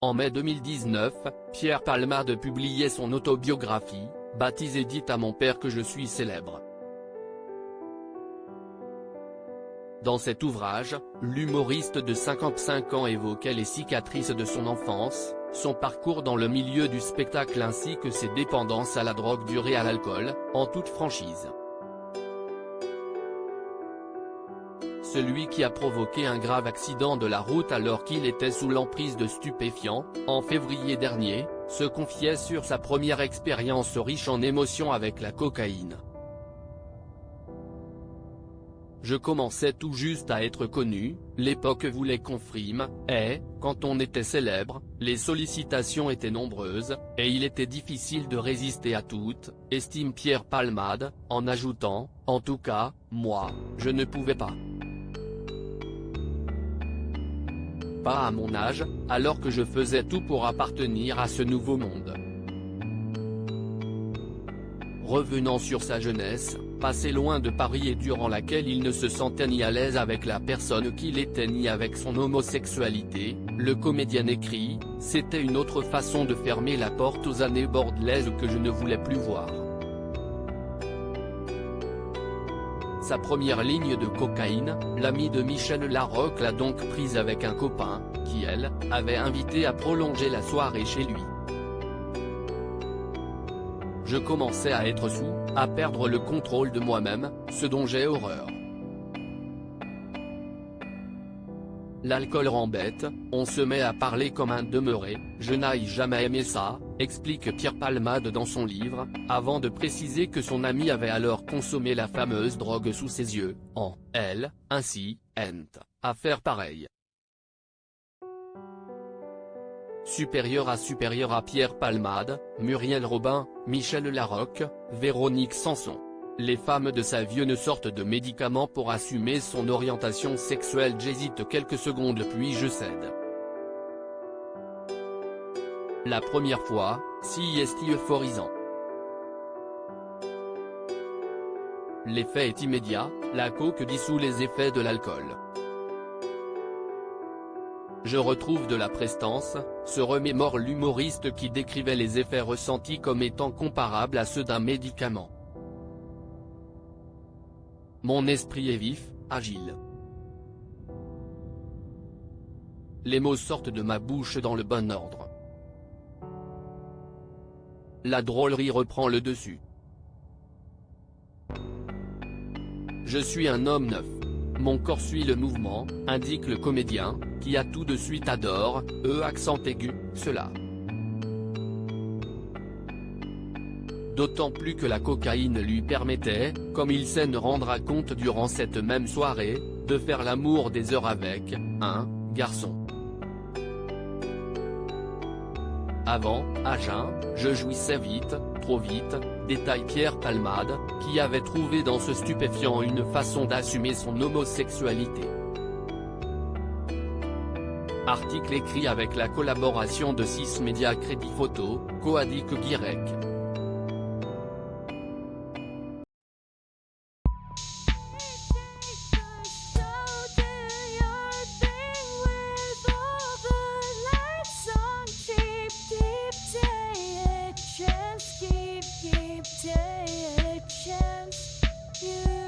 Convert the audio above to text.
En mai 2019, Pierre Palmade publiait son autobiographie, baptisée « Dites à mon père que je suis célèbre ». Dans cet ouvrage, l'humoriste de 55 ans évoquait les cicatrices de son enfance, son parcours dans le milieu du spectacle ainsi que ses dépendances à la drogue dure et à l'alcool, en toute franchise. Celui qui a provoqué un grave accident de la route alors qu'il était sous l'emprise de stupéfiants, en février dernier, se confiait sur sa première expérience riche en émotions avec la cocaïne. Je commençais tout juste à être connu, l'époque voulait qu'on frime, et, quand on était célèbre, les sollicitations étaient nombreuses, et il était difficile de résister à toutes, estime Pierre Palmade, en ajoutant, en tout cas, moi, je ne pouvais pas. Pas à mon âge, alors que je faisais tout pour appartenir à ce nouveau monde. Revenant sur sa jeunesse, passée loin de Paris et durant laquelle il ne se sentait ni à l'aise avec la personne qu'il était ni avec son homosexualité, le comédien écrit « C'était une autre façon de fermer la porte aux années bordelaises que je ne voulais plus voir ». Sa première ligne de cocaïne, l'amie de Michel Larocque l'a donc prise avec un copain, qui elle, avait invité à prolonger la soirée chez lui. Je commençais à être sous, à perdre le contrôle de moi-même, ce dont j'ai horreur. L'alcool rend bête, on se met à parler comme un demeuré, je n'ai jamais aimé ça, explique Pierre Palmade dans son livre, avant de préciser que son ami avait alors consommé la fameuse drogue sous ses yeux, en « elle, ainsi, à faire pareil ». Supérieur à Pierre Palmade, Muriel Robin, Michel Larocque, Véronique Sanson. Les femmes de sa vie ne sortent de médicaments pour assumer son orientation sexuelle. J'hésite quelques secondes puis je cède. La première fois, si est euphorisant. L'effet est immédiat, la coke dissout les effets de l'alcool. Je retrouve de la prestance, se remémore l'humoriste qui décrivait les effets ressentis comme étant comparables à ceux d'un médicament. Mon esprit est vif, agile. Les mots sortent de ma bouche dans le bon ordre. La drôlerie reprend le dessus. Je suis un homme neuf. Mon corps suit le mouvement, indique le comédien, qui a tout de suite adore, accent aigu, cela. D'autant plus que la cocaïne lui permettait, comme il s'en rendra compte durant cette même soirée, de faire l'amour des heures avec un garçon. Avant, à jeun, je jouissais vite, trop vite, détaille Pierre Palmade, qui avait trouvé dans ce stupéfiant une façon d'assumer son homosexualité. Article écrit avec la collaboration de 6 médias Crédit Photo, Coadic Guirec. Keep taking a chance, you